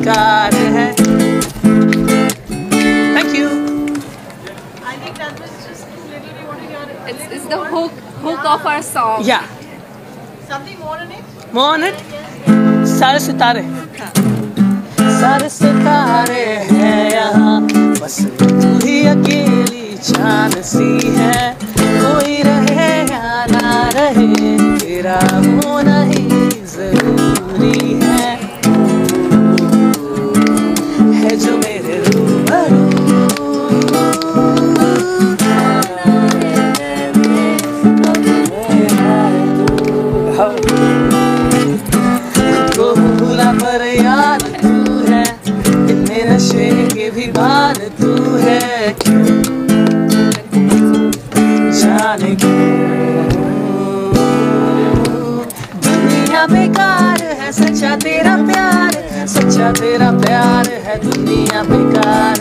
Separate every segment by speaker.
Speaker 1: बेकार है। Thank you.
Speaker 2: I think that was just too little. We want to hear it.
Speaker 3: It's the hook of our song.
Speaker 1: Yeah.
Speaker 2: Something more in it?
Speaker 1: More on it? सारे सितारे हैं यहाँ, बस तू ही अकेली जान सी है। कोई रहे या ना रहे, तेरा होना ही जरूरी है जो मेरे रूबरू। भूला पर याद तू है, इतने नशे के भी बाद तू है, क्यों जाने क्यों। दुनिया बेकार है, सच्चा तेरा प्यार है, सच्चा तेरा प्यार है। दुनिया बेकार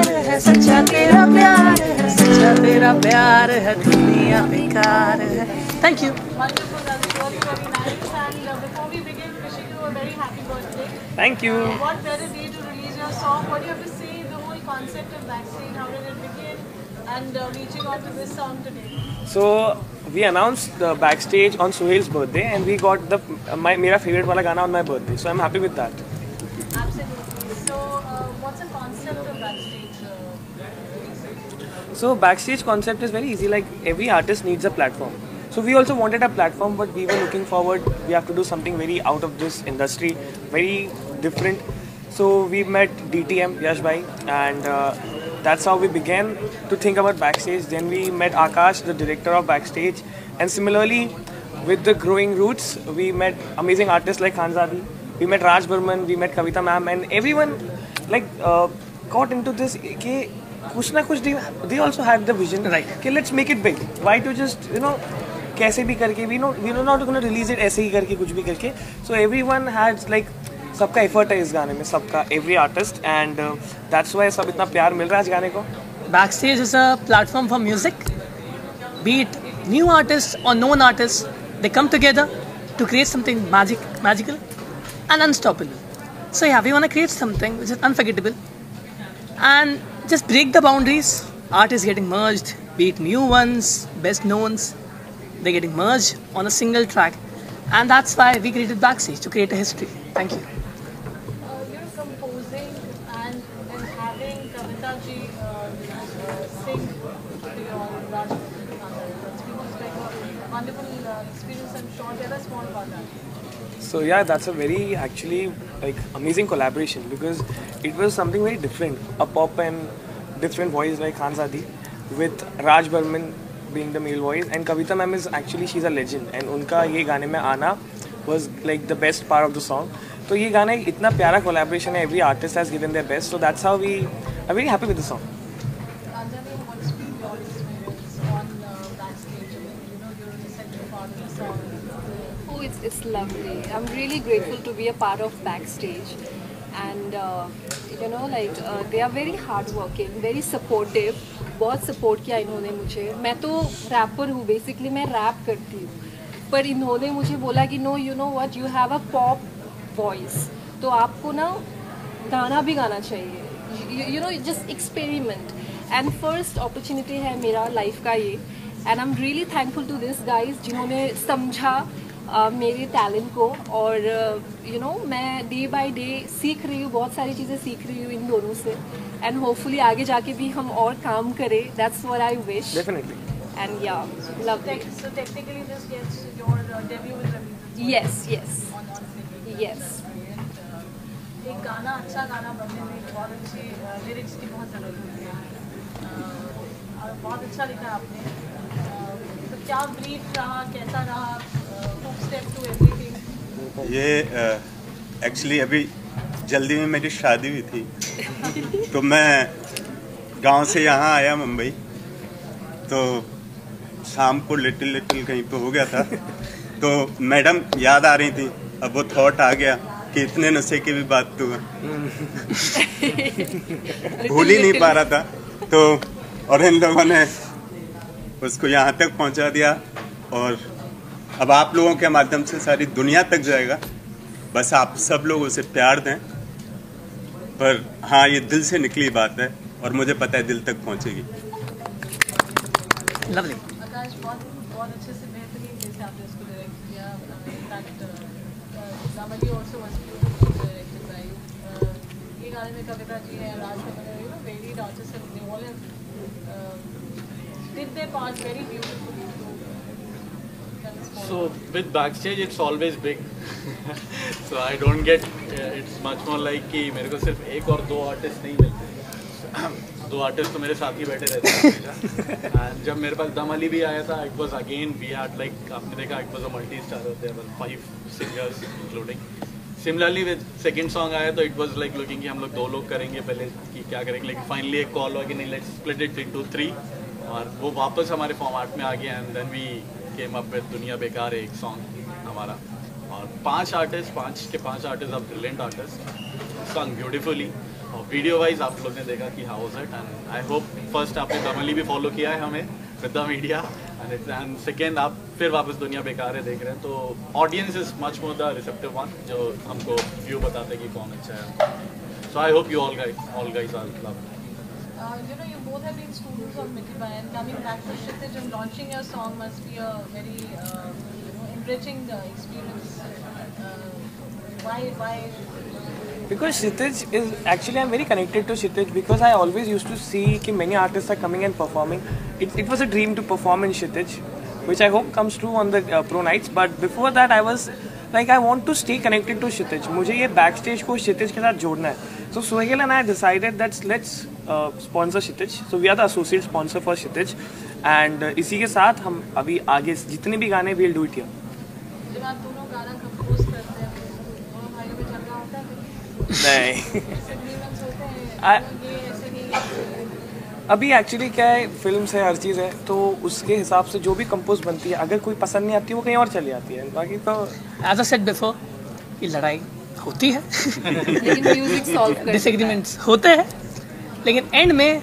Speaker 1: है, सच्चा तेरा प्यार है, सच्चा तेरा प्यार है। दुनिया बेकार है। Thank you.
Speaker 2: Wonderful. That was really, really nice. And before we begin, wishing you a very happy birthday.
Speaker 1: Thank you.
Speaker 2: What better day to release your song? What do you have to say? The whole concept of Backstage, how did it begin? And reaching out to this song today.
Speaker 4: So we announced the Backstage on Suhail's birthday, and we got the मेरा favorite वाला गाना on my birthday. So I'm happy with that.
Speaker 2: Absolutely. So what's the concept of Backstage?
Speaker 4: So Backstage concept is very easy. Like every artist needs a platform. So we also wanted a platform, but we were looking forward. We have to do something very out of this industry, very different. So we met DTM Yash Bhai, and that's how we began to think about Backstage. Then we met Akash, the director of Backstage, and similarly with the growing roots, we met amazing artists like Khanzadi. We met Raj Burman, we met Kavita ma'am, and everyone like got into this. कुछ ना कुछ they also had the vision,
Speaker 1: right?
Speaker 4: Okay, let's make it big. Why to just कैसे भी करके we know not going to release it ऐसे ही करके कुछ भी करके. So everyone had like सबका effort है इस गाने में, सबका every artist, and that's why सब इतना प्यार मिल रहा है इस गाने को.
Speaker 1: Backstage is a platform for music. Be it new artists or known artists, they come together to create something magical and unstoppable. So yeah, we want to create something which is unforgettable and just break the boundaries. Art is getting merged, be it new ones, best knowns, they're getting merged on a single track, and that's why we created Backstage, to create a history. Thank you.
Speaker 2: You're composing and having Kavita ji sing to your Raj. It's been like a wonderful experience. I'm sure. Tell us more about that.
Speaker 4: So yeah, that's a very actually like amazing collaboration, because it was something very different, a pop and different voice like Khanzadi, with Raj Burman being the male voice, and Kavita ma'am is actually, she's a legend, and उनका ये गाने में आना was like the best part of the song. तो ये गाना इतना प्यारा collaboration है, every artist has given their best, so that's how we are very happy with the song.
Speaker 2: Anjali, what's been your experience on Backstage? You're a central part of the song.
Speaker 3: Oh, it's lovely. I'm really grateful to be a part of Backstage, and they are very hardworking, very supportive. बहुत support किया इन्होंने मुझे. मैं तो wrapper हूँ, basically मैं rap करती हूँ, पर इन्होंने मुझे बोला कि no, you know what, you have a pop voice, तो आपको ना गाना भी गाना चाहिए. You know, just experiment. And first opportunity है मेरा लाइफ का ये, and I am really thankful to this guys जिन्होंने समझा मेरे टैलेंट को. और मैं डे बाय डे सीख रही हूँ, बहुत सारी चीज़ें सीख रही हूँ इन दोनों से, एंड होपफुली आगे जाके भी हम और काम करें. That's what I wish.
Speaker 4: Definitely.
Speaker 3: And या lovely.
Speaker 2: So technically this gets your debut with Ravi.
Speaker 3: Yes.
Speaker 2: On Flipkart.
Speaker 3: Yes.
Speaker 2: एक गाना, अच्छा गाना बनने में बहुत अच्छी लिरिक्स की बहुत ज़रूरत होती है, और बहुत अच्छा लिखा आपने. तो क्या ब्रीफ रहा, कैसा रहा, हुक स्टेप टू एवरीथिंग?
Speaker 5: ये एक्चुअली अभी जल्दी में मेरी शादी हुई थी, तो मैं गांव से यहाँ आया मुंबई, तो शाम को लिटिल कहीं पे हो गया था, तो मैडम याद आ रही थी. अब वो थॉट आ गया कि इतने नशे की भी बात तो भूल ही नहीं पा रहा था. तो और इन लोगों ने उसको यहाँ तक पहुँचा दिया, और अब आप लोगों के माध्यम से सारी दुनिया तक जाएगा. बस आप सब लोग उसे प्यार दें, पर हाँ ये दिल से निकली बात है और मुझे पता है दिल तक पहुंचेगी।
Speaker 1: लवली।
Speaker 2: आकाश बहुत अच्छे से बेहतरीन जैसे आपने उसको डायरेक्ट किया। इनफैक्ट दामली also was beautiful directed by you. ये गाने में कविता जी है, राज कमल है, very artist and they all did their part very beautifully.
Speaker 6: So with backstage it's always big. So I don't get it's much more like कि मेरे को सिर्फ एक और दो आर्टिस्ट नहीं मिलते, दो आर्टिस्ट तो मेरे साथ ही बैठे रहते हैं। And जब मेरे पास दम अली भी आया था, it was again we had like आपने देखा it was a multi-star, there were 5 singers including. Similarly with second song आया तो it was like looking कि हम लोग 2 लोग करेंगे पहले कि क्या करेंगे, लेकिन फाइनली एक कॉल हुआ कि नहीं let's split it into 3 और वो वापस हमारे फॉर्मेट में आ गया and then we came up with दुनिया बेकार है एक सॉन्ग हमारा। और 5 artist are brilliant artist, song beautifully और वीडियो वाइज आप लोग ने देखा कि how was it. And I hope first आपने दमली भी फॉलो किया है हमें with the media and second आप फिर वापस दुनिया बेकार है देख रहे हैं, तो audience is much more the receptive one जो हमको व्यू बताते हैं कि कौन अच्छा है। So I hope you all guys are love.
Speaker 2: You know, you both have been students of Mitibai, and coming back to Kshitij and launching your song must be a very enriching experience. Why?
Speaker 4: Because Kshitij is actually, I'm very connected to Kshitij because I always used to see कि many artists are coming and performing. It was a dream to perform in Kshitij, which I hope comes true on the pro nights. But before that, I was like, I want to stay connected to Kshitij. मुझे ये backstage को Kshitij के साथ जोड़ना है. So Sohail and I decided that let's sponsor Kshitij. So we are the associate sponsor for Kshitij. And इसी के साथ हम अभी आगे जितने भी गाने we'll do it here.
Speaker 2: जब आप दोनों गाना कंपोज करते हैं दोनों भाइयों में झगड़ा होता है?
Speaker 4: नहीं
Speaker 2: Disagreements होते हैं, ये ऐसे नहीं।
Speaker 4: अभी एक्चुअली क्या है, फिल्म है हर चीज़ है, तो उसके हिसाब से जो भी कंपोज बनती है अगर कोई पसंद नहीं आती वो कहीं और चली जाती है। बाकी तो
Speaker 1: एज अ सेड बिफोर ये लड़ाई होती है,
Speaker 3: लेकिन म्यूजिक सॉल्व करता है।
Speaker 1: डिसएग्रीमेंट्स होते हैं, लेकिन एंड में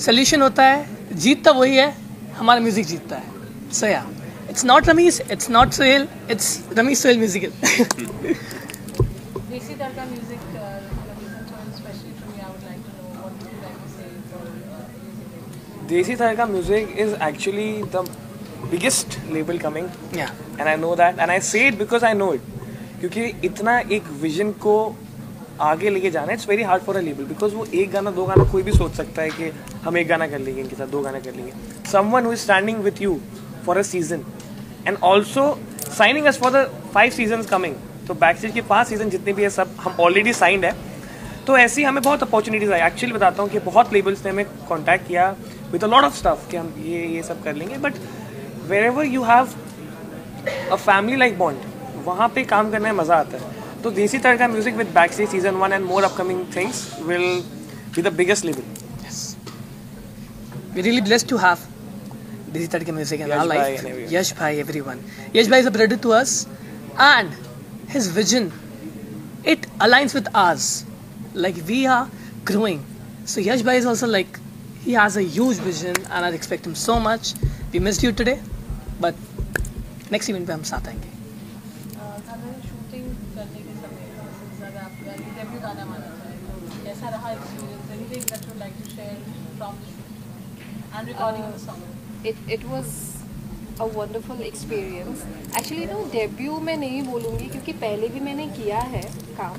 Speaker 1: सोल्यूशन होता है, जीतता वही है, हमारा म्यूजिक जीतता है। सो या it's not Ramish, it's not Sohail, it's Ramish Sohail musical.
Speaker 2: देसी Tadka music especially from you, I would like to know what you would like to say for music.
Speaker 4: Desi Tadka Music is actually the biggest label coming,
Speaker 1: या
Speaker 4: and I know that, and I say it because I know it. क्योंकि इतना एक vision को आगे लेके जाना, it's very hard for a label, because वो एक गाना दो गाना कोई भी सोच सकता है कि हम एक गाना कर लेंगे इनके साथ, 2 गाना कर लेंगे। Someone who is standing with you for a season and also signing us for the 5 season coming, तो बैकस्टेज के 5 सीजन जितने भी है सब हम ऑलरेडी साइंड है। तो ऐसी हमें बहुत अपॉर्चुनिटीज आई। एक्चुअली बताता हूँ कि बहुत लेबल्स ने हमें कॉन्टैक्ट किया with a lot of stuff कि हम ये सब कर लेंगे, but wherever you have a family like bond, वहाँ पे काम करने में मज़ा आता है। तो Desi Tadka music with backstage season 1 and more upcoming things will be the biggest label.
Speaker 1: we're really blessed to have Desi Tadka Music in our
Speaker 4: Yash bhai
Speaker 1: life.
Speaker 4: and everyone.
Speaker 1: Yash bhai, everyone. Yash bhai is a brother to us, and his vision, it aligns with ours. Like we are growing. So Yash bhai is also like, he has a huge vision, and I respect him so much. We missed you today, but next event पे हम साथ आएंगे।
Speaker 2: Shooting करने के समय अगर आपका debut गाना माना जाए तो कैसा रहा experience? Anything that you like to share from the shoot and recording of the song?
Speaker 3: It was a wonderful experience. Actually no, debut मैं नहीं बोलूँगी क्योंकि पहले भी मैंने किया है काम,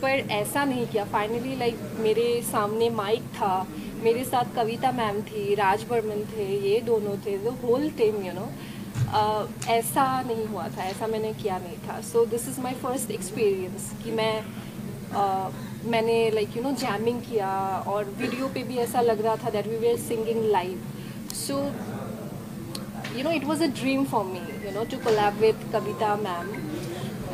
Speaker 3: पर ऐसा नहीं किया। फाइनली लाइक मेरे सामने माइक था, मेरे साथ कविता मैम थी, राज बर्मन थे, ये दोनों थे, the whole team you know. ऐसा नहीं हुआ था, ऐसा मैंने किया नहीं था। So this is my first experience कि मैंने लाइक यू नो जैमिंग किया, और वीडियो पे भी ऐसा लग रहा था that we were singing live. So you know it was a dream for me you know to collab with Kavita ma'am,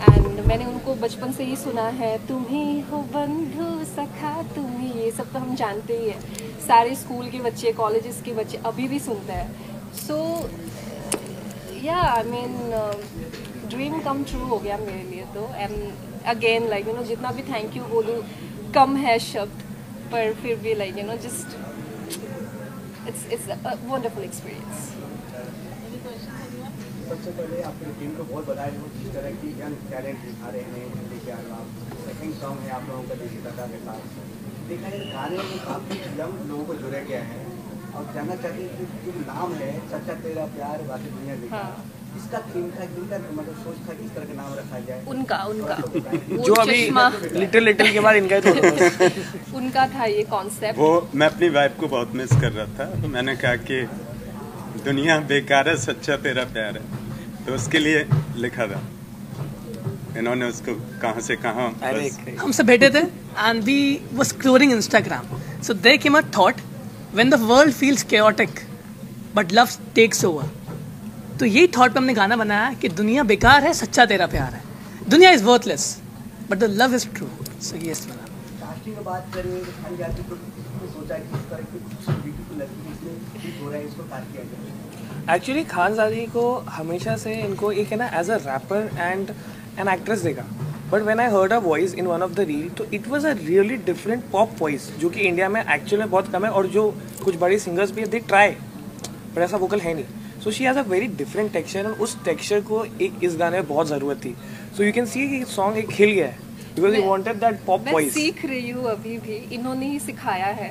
Speaker 3: and मैंने उनको बचपन से ही सुना है, तुम ही हो बंधु सखा तुम ही, ये सब तो हम जानते ही हैं, सारे स्कूल के बच्चे कॉलेजेस के बच्चे अभी भी सुनते हैं। सो या I mean dream come true हो गया मेरे लिए तो। And again like you know जितना भी थैंक यू बोलूँ कम है शब्द, पर फिर भी like you know just it's a wonderful experience.
Speaker 2: Any questions anyone?
Speaker 7: सबसे पहले आपकी टीम को बहुत बधाई हो जिस तरह की यंग टैलेंट दिखा रहे हैं लेके आ रहे आप। सेकंड सॉन्ग है आप लोगों का देसी कथा के साथ। देखा जाए गाने में काफ़ी यंग लोगों को जुड़े गया है और जानना चाहते हैं कि जो नाम है सच्चा तेरा प्यार बाकी दुनिया देखा, इसका थीम था इनका मतलब सोच था कि इस तरह का नाम रखा जाए।
Speaker 3: उनका
Speaker 4: जो अभी लिटिल के बाद इनका ही थोड़ा
Speaker 3: उनका था ये कॉन्सेप्ट।
Speaker 5: वो मैं अपनी वाइफ को बहुत मिस कर रहा था, तो मैंने कहा कि दुनिया बेकार है सच्चा तेरा प्यार है, तो उसके लिए लिखा था। इन्होंने उसको कहाँ से कहाँ
Speaker 1: हमसे भेटे थे and we was scrolling Instagram, so there came a thought when the world feels chaotic but love takes over. तो यही थॉट पे हमने गाना बनाया कि दुनिया बेकार है सच्चा तेरा प्यार है, दुनिया is worthless but the love is true. सो ये बना।
Speaker 7: कास्टिंग की बात करें तो खाली जाती तो सोचा कि इस तरह की ब्यूटीफुल लड़की इसमें हिट हो रहा है, इसको कास्ट किया जाए।
Speaker 4: एक्चुअली खानजादी को हमेशा से इनको एक है ना as a rapper and an actress देखा, but when I heard a voice in one of the reel तो it was a really different pop voice जो कि इंडिया में एक्चुअली में बहुत कम है, और जो कुछ बड़े सिंगर्स भी है दे ट्राई बट ऐसा वोकल है नहीं। So she has a very different texture, और उस टेक्सचर को एक इस गाने में बहुत ज़रूरत थी। सो यू कैन सी कि सॉन्ग एक खिल गया है because you wanted that pop voice.
Speaker 3: मैं सीख रही हूँ अभी भी, इन्होंने ही सिखाया है।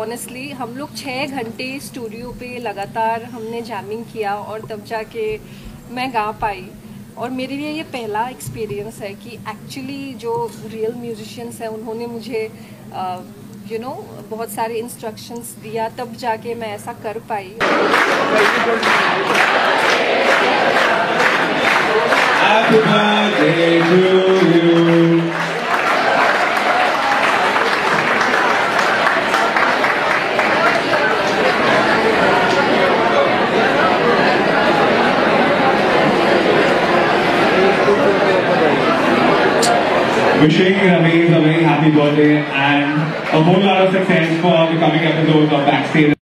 Speaker 3: ऑनेस्टली हम लोग 6 घंटे स्टूडियो पे लगातार हमने जैमिंग किया और तब जाके मैं गा पाई। और मेरे लिए ये पहला एक्सपीरियंस है कि एक्चुअली जो रियल म्यूजिशियंस हैं उन्होंने मुझे बहुत सारे इंस्ट्रक्शंस दिया, तब जाके मैं ऐसा कर पाई।
Speaker 8: Happy birthday to you. Wishing Ramesh a very happy birthday and a whole lot of success for the coming episodes of Backstage.